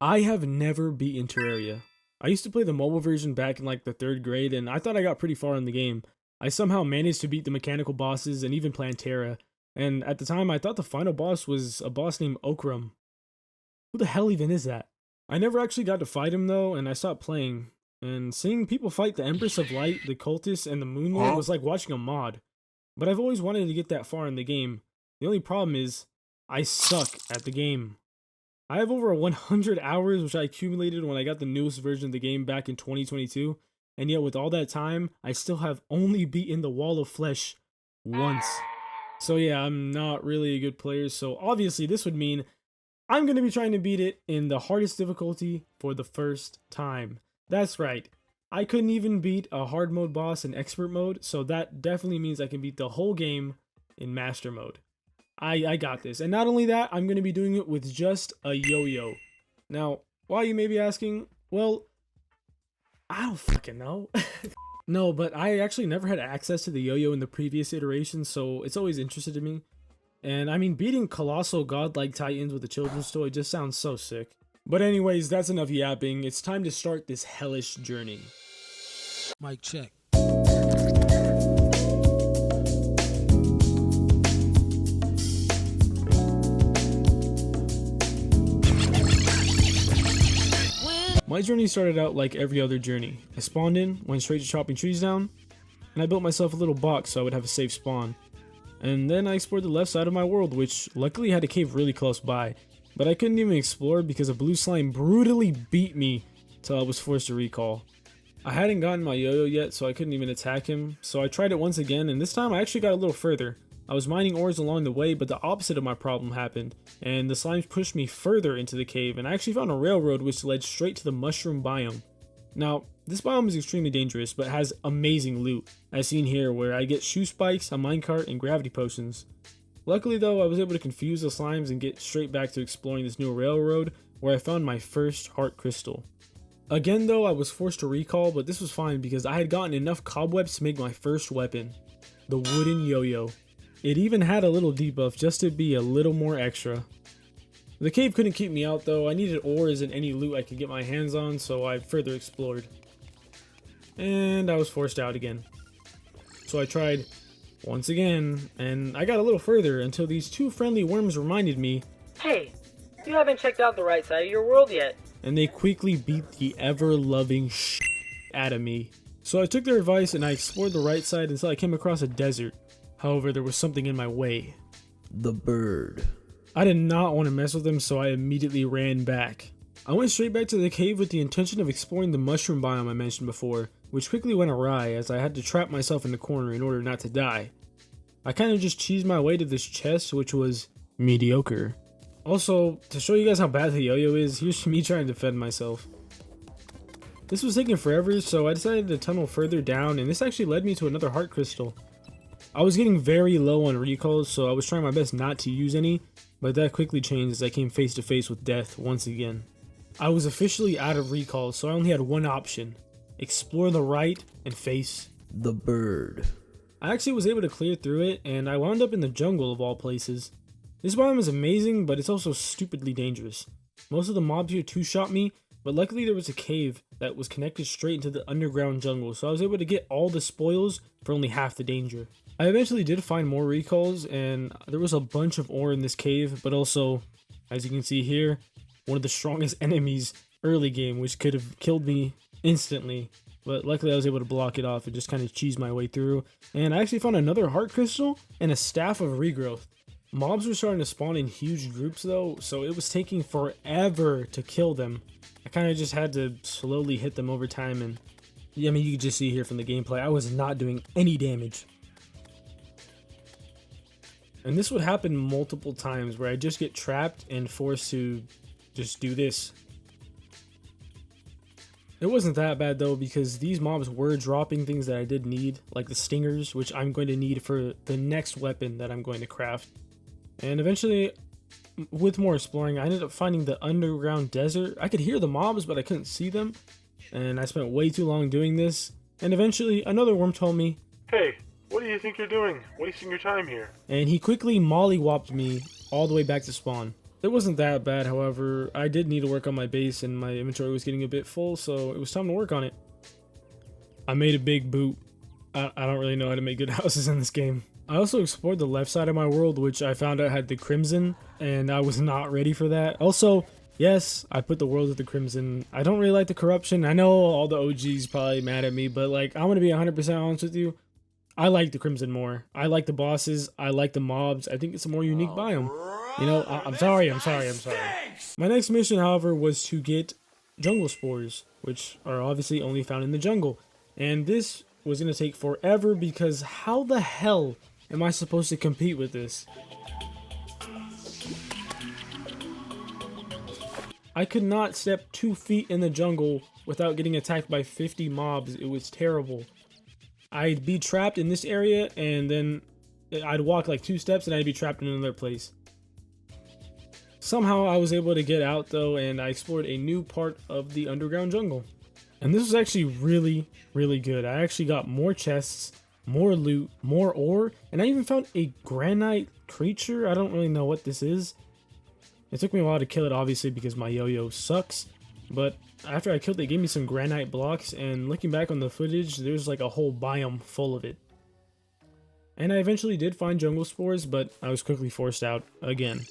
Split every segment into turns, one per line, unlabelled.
I have never beaten Terraria. I used to play the mobile version back in like the 3rd grade, and I thought I got pretty far in the game. I somehow managed to beat the mechanical bosses and even Plantera, and at the time I thought the final boss was a boss named Okram. Who the hell even is that? I never actually got to fight him though, and I stopped playing. And seeing people fight the Empress of Light, the Cultists, and the Moon Lord was like watching a mod. But I've always wanted to get that far in the game. The only problem is, I suck at the game. I have over 100 hours which I accumulated when I got the newest version of the game back in 2022, and yet with all that time, I still have only beaten the Wall of Flesh once. So yeah, I'm not really a good player, so obviously this would mean I'm going to be trying to beat it in the hardest difficulty for the first time. That's right, I couldn't even beat a hard mode boss in expert mode, so that definitely means I can beat the whole game in master mode. I got this. And not only that, I'm going to be doing it with just a yo-yo. Now, why you may be asking, well, I don't fucking know. No, but I actually never had access to the yo-yo in the previous iteration, so it's always interested in me. And I mean, beating colossal godlike titans with a children's toy just sounds so sick. But anyways, that's enough yapping. It's time to start this hellish journey.
Mic check.
My journey started out like every other journey. I spawned in, went straight to chopping trees down, and I built myself a little box so I would have a safe spawn. And then I explored the left side of my world, which luckily had a cave really close by, but I couldn't even explore because a blue slime brutally beat me till I was forced to recall. I hadn't gotten my yo-yo yet, so I couldn't even attack him, so I tried it once again, and this time I actually got a little further. I was mining ores along the way, but the opposite of my problem happened, and the slimes pushed me further into the cave, and I actually found a railroad which led straight to the mushroom biome. Now, this biome is extremely dangerous, but has amazing loot, as seen here where I get shoe spikes, a minecart, and gravity potions. Luckily though, I was able to confuse the slimes and get straight back to exploring this new railroad, where I found my first heart crystal. Again though, I was forced to recall, but this was fine because I had gotten enough cobwebs to make my first weapon, the wooden yo-yo. It even had a little debuff just to be a little more extra. The cave couldn't keep me out though. I needed ores and any loot I could get my hands on, so I further explored. And I was forced out again. So I tried once again, and I got a little further until these two friendly worms reminded me,
"Hey, you haven't checked out the right side of your world yet."
And they quickly beat the ever-loving shit out of me. So I took their advice and I explored the right side until I came across a desert. However, there was something in my way.
The bird.
I did not want to mess with them, so I immediately ran back. I went straight back to the cave with the intention of exploring the mushroom biome I mentioned before, which quickly went awry as I had to trap myself in the corner in order not to die. I kind of just cheesed my way to this chest, which was mediocre. Also, to show you guys how bad the yo-yo is, here's me trying to defend myself. This was taking forever, so I decided to tunnel further down, and this actually led me to another heart crystal. I was getting very low on recalls, so I was trying my best not to use any, but that quickly changed as I came face to face with death once again. I was officially out of recalls, so I only had one option: explore the right and face
the bird.
I actually was able to clear through it, and I wound up in the jungle of all places. This biome is amazing, but it's also stupidly dangerous. Most of the mobs here two-shot me, but luckily there was a cave that was connected straight into the underground jungle, so I was able to get all the spoils for only half the danger. I eventually did find more recalls, and there was a bunch of ore in this cave, but also, as you can see here, one of the strongest enemies early game, which could have killed me instantly. But luckily I was able to block it off and just kind of cheese my way through. And I actually found another heart crystal and a staff of regrowth. Mobs were starting to spawn in huge groups though, so it was taking forever to kill them. I kind of just had to slowly hit them over time, and I mean, you can just see here from the gameplay, I was not doing any damage. And this would happen multiple times where I just get trapped and forced to just do this. It wasn't that bad though, because these mobs were dropping things that I did need, like the stingers, which I'm going to need for the next weapon that I'm going to craft. And eventually, with more exploring, I ended up finding the underground desert. I could hear the mobs, but I couldn't see them. And I spent way too long doing this. And eventually, another worm told me,
"Hey, what do you think you're doing? Wasting your time here."
And he quickly mollywopped me all the way back to spawn. It wasn't that bad, however. I did need to work on my base and my inventory was getting a bit full, so it was time to work on it. I made a big boot. I don't really know how to make good houses in this game. I also explored the left side of my world, which I found out had the Crimson, and I was not ready for that. Also, yes, I put the world with the Crimson. I don't really like the corruption. I know all the OGs probably mad at me, but like, I'm gonna be 100% honest with you. I like the Crimson more. I like the bosses. I like the mobs. I think it's a more unique biome. You know, I'm sorry. My next mission, however, was to get jungle spores, which are obviously only found in the jungle. And this was gonna take forever because how the hell am I supposed to compete with this? I could not step 2 feet in the jungle without getting attacked by 50 mobs. It was terrible. I'd be trapped in this area and then I'd walk like 2 steps and I'd be trapped in another place. Somehow I was able to get out though, and I explored a new part of the underground jungle. And this was actually really, really good. I actually got more chests, more loot, more ore, and I even found a granite creature. I don't really know what this is. It took me a while to kill it, obviously, because my yo-yo sucks. But after I killed it, it gave me some granite blocks, and looking back on the footage, there's like a whole biome full of it. And I eventually did find jungle spores, but I was quickly forced out again.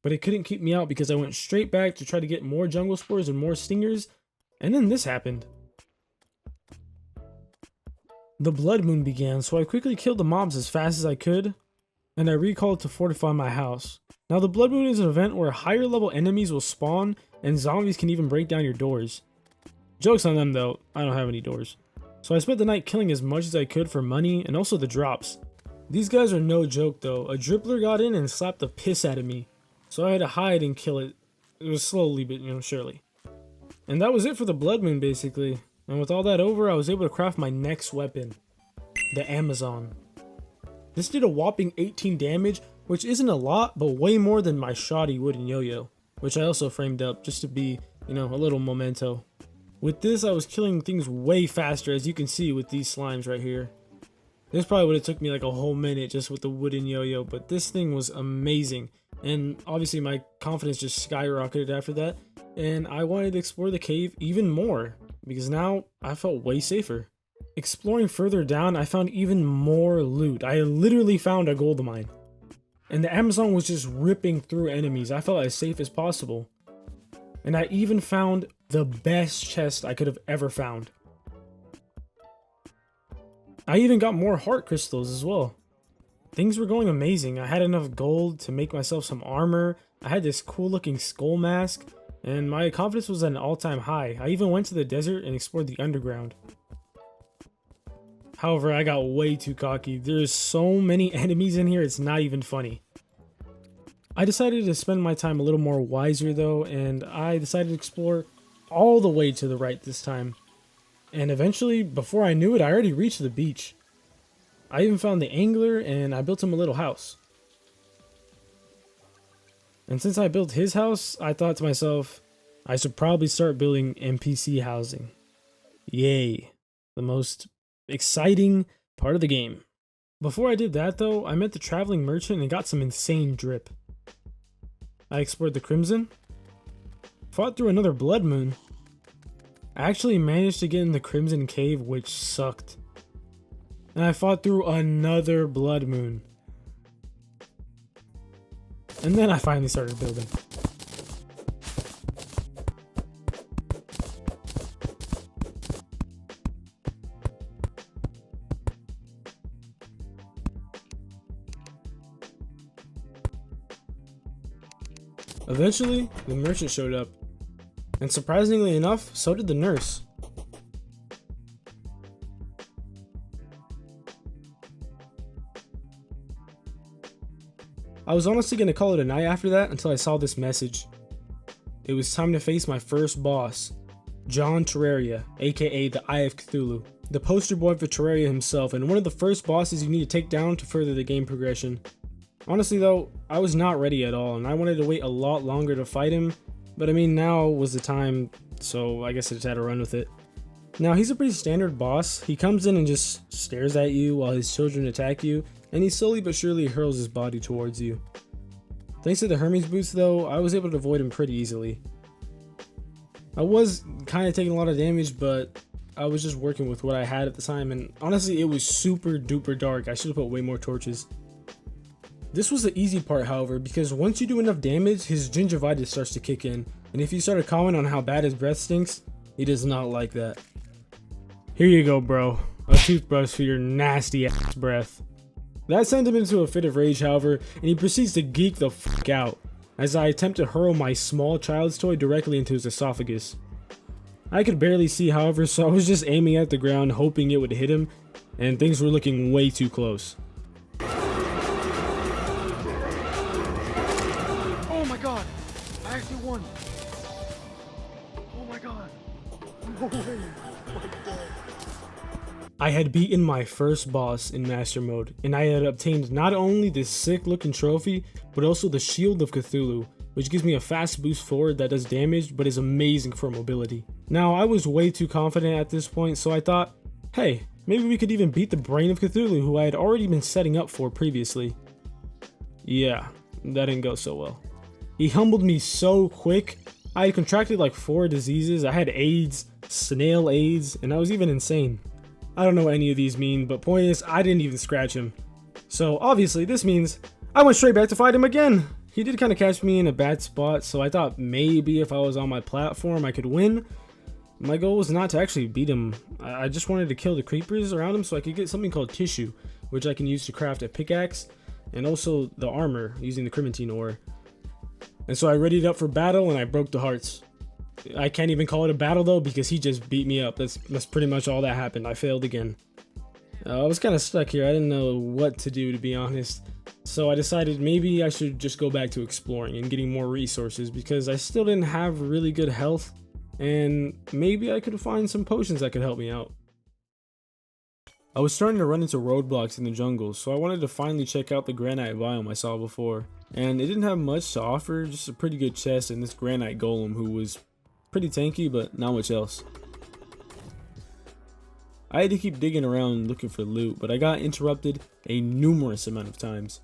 But it couldn't keep me out because I went straight back to try to get more jungle spores and more stingers, and then this happened. The blood moon began, so I quickly killed the mobs as fast as I could, and I recalled to fortify my house. Now the blood moon is an event where higher level enemies will spawn, and zombies can even break down your doors. Joke's on them though, I don't have any doors. So I spent the night killing as much as I could for money, and also the drops. These guys are no joke though. A dribbler got in and slapped the piss out of me. So I had to hide and kill it. It was slowly, but surely. And that was it for the blood moon basically. And with all that over, I was able to craft my next weapon. The Amazon. This did a whopping 18 damage, which isn't a lot, but way more than my shoddy wooden yo-yo. Which I also framed up just to be, a little memento. With this, I was killing things way faster, as you can see with these slimes right here. This probably would have took me like a whole minute just with the wooden yo-yo, but this thing was amazing. And obviously my confidence just skyrocketed after that, and I wanted to explore the cave even more, because now I felt way safer. Exploring further down, I found even more loot. I literally found a gold mine. And the Amazon was just ripping through enemies. I felt as safe as possible. And I even found the best chest I could have ever found. I even got more heart crystals as well. Things were going amazing. I had enough gold to make myself some armor. I had this cool looking skull mask, and my confidence was at an all-time high. I even went to the desert and explored the underground. However, I got way too cocky. There's so many enemies in here, it's not even funny. I decided to spend my time a little more wiser though, and I decided to explore all the way to the right this time. And eventually, before I knew it, I already reached the beach. I even found the angler, and I built him a little house. And since I built his house, I thought to myself, I should probably start building NPC housing. Yay. The most exciting part of the game. Before I did that though, I met the traveling merchant and got some insane drip. I explored the Crimson, fought through another blood moon. I actually managed to get in the Crimson Cave, which sucked. And I fought through another blood moon. And then I finally started building. Eventually, the merchant showed up. And surprisingly enough, so did the nurse. I was honestly going to call it a night after that until I saw this message. It was time to face my first boss, John Terraria, aka the Eye of Cthulhu, the poster boy for Terraria himself, and one of the first bosses you need to take down to further the game progression. Honestly though, I was not ready at all, and I wanted to wait a lot longer to fight him, but I mean now was the time, so I guess I just had to run with it. Now he's a pretty standard boss. He comes in and just stares at you while his children attack you, and he slowly but surely hurls his body towards you. Thanks to the Hermes boots though, I was able to avoid him pretty easily. I was kind of taking a lot of damage, but I was just working with what I had at the time, and honestly it was super duper dark. I should have put way more torches. This was the easy part, however, because once you do enough damage, his gingivitis starts to kick in, and if you start to comment on how bad his breath stinks, he does not like that. Here you go, bro. A toothbrush for your nasty ass breath. That sent him into a fit of rage, however, and he proceeds to geek the fuck out as I attempt to hurl my small child's toy directly into his esophagus. I could barely see, however, so I was just aiming at the ground hoping it would hit him, and things were looking way too close.
Oh my god! I actually won! Oh my god! No way!
I had beaten my first boss in Master Mode, and I had obtained not only this sick looking trophy, but also the Shield of Cthulhu, which gives me a fast boost forward that does damage, but is amazing for mobility. Now, I was way too confident at this point, so I thought, hey, maybe we could even beat the Brain of Cthulhu, who I had already been setting up for previously. Yeah, that didn't go so well. He humbled me so quick. I had contracted like 4 diseases. I had AIDS, snail AIDS, and I was even insane. I don't know what any of these mean, but point is, I didn't even scratch him. So obviously this means I went straight back to fight him again. He did kind of catch me in a bad spot, so I thought maybe if I was on my platform I could win. My goal was not to actually beat him. I just wanted to kill the creepers around him so I could get something called tissue, which I can use to craft a pickaxe, and also the armor using the Crimentine ore. And so I readied up for battle and I broke the hearts. I can't even call it a battle though because he just beat me up. That's pretty much all that happened. I failed again. I was kind of stuck here. I didn't know what to do, to be honest. So I decided maybe I should just go back to exploring and getting more resources because I still didn't have really good health, and maybe I could find some potions that could help me out. I was starting to run into roadblocks in the jungle, so I wanted to finally check out the granite biome I saw before. And it didn't have much to offer, just a pretty good chest and this granite golem who was pretty tanky, but not much else. I had to keep digging around looking for loot, but I got interrupted a numerous amount of times.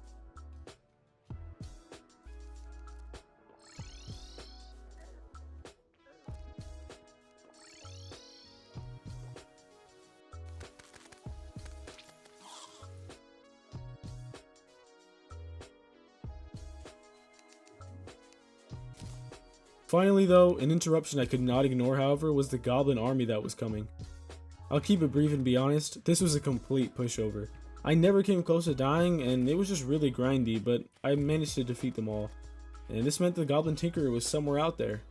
Finally though, an interruption I could not ignore, however, was the goblin army that was coming. I'll keep it brief and be honest, this was a complete pushover. I never came close to dying and it was just really grindy, but I managed to defeat them all. And this meant the goblin tinkerer was somewhere out there.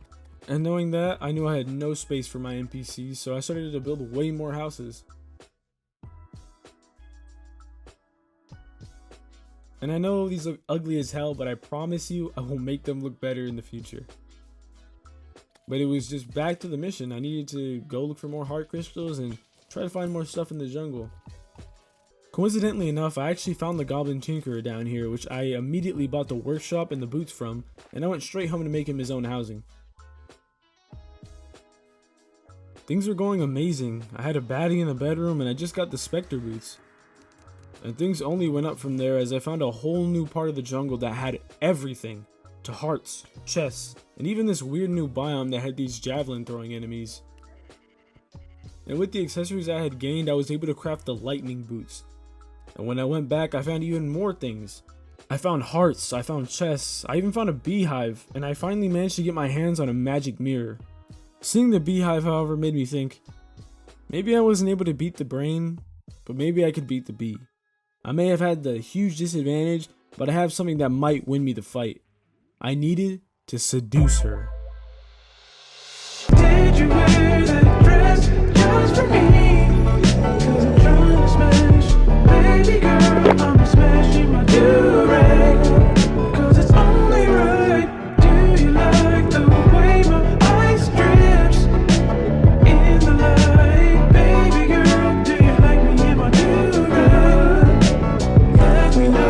And knowing that, I knew I had no space for my NPCs, so I started to build way more houses. And I know these look ugly as hell, but I promise you I will make them look better in the future. But it was just back to the mission. I needed to go look for more heart crystals and try to find more stuff in the jungle. Coincidentally enough, I actually found the goblin tinkerer down here, which I immediately bought the workshop and the boots from, and I went straight home to make him his own housing. Things were going amazing. I had a baddie in the bedroom and I just got the specter boots. And things only went up from there as I found a whole new part of the jungle that had everything. To hearts, chests, and even this weird new biome that had these javelin throwing enemies. And with the accessories I had gained, I was able to craft the lightning boots. And when I went back, I found even more things. I found hearts, I found chests, I even found a beehive, and I finally managed to get my hands on a magic mirror. Seeing the beehive, however, made me think, maybe I wasn't able to beat the brain, but maybe I could beat the bee. I may have had the huge disadvantage, but I have something that might win me the fight. I needed to seduce her.
Did you wear that dress just for me? 'Cause I'm trying to smash. Baby girl, I'm smashing my do-rag. 'Cause it's only right. Do you like the way my ice drips in the light? Baby girl, do you like me in my do-rag? Let me know.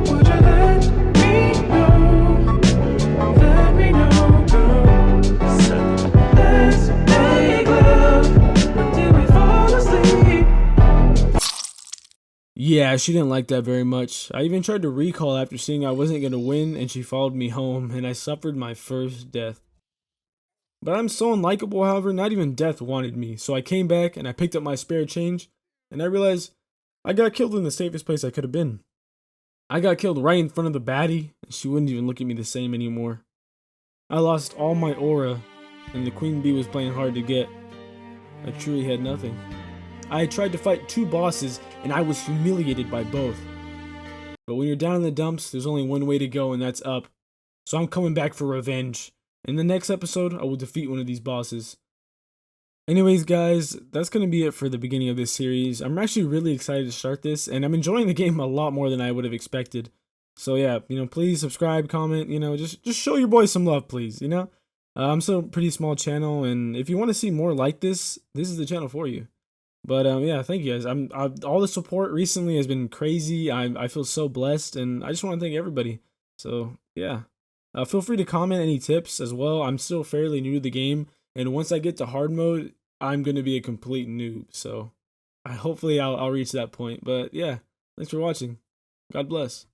Would you let me know? Let me know, girl.
Yeah, she didn't like that very much. I even tried to recall after seeing I wasn't going to win, and she followed me home, and I suffered my first death. But I'm so unlikable, however, not even death wanted me, so I came back, and I picked up my spare change, and I realized I got killed in the safest place I could have been. I got killed right in front of the baddie, and she wouldn't even look at me the same anymore. I lost all my aura, and the queen bee was playing hard to get. I truly had nothing. I had tried to fight 2 bosses, and I was humiliated by both. But when you're down in the dumps, there's only one way to go, and that's up. So I'm coming back for revenge. In the next episode, I will defeat one of these bosses. Anyways, guys, that's going to be it for the beginning of this series. I'm actually really excited to start this, and I'm enjoying the game a lot more than I would have expected. So yeah, please subscribe, comment, just show your boys some love, please, I'm still a pretty small channel, and if you want to see more like this is the channel for you. But yeah, thank you guys. All the support recently has been crazy. I feel so blessed, and I just want to thank everybody. So yeah, feel free to comment any tips as well. I'm still fairly new to the game, and once I get to hard mode, I'm gonna be a complete noob. So hopefully I'll reach that point. But yeah, thanks for watching. God bless.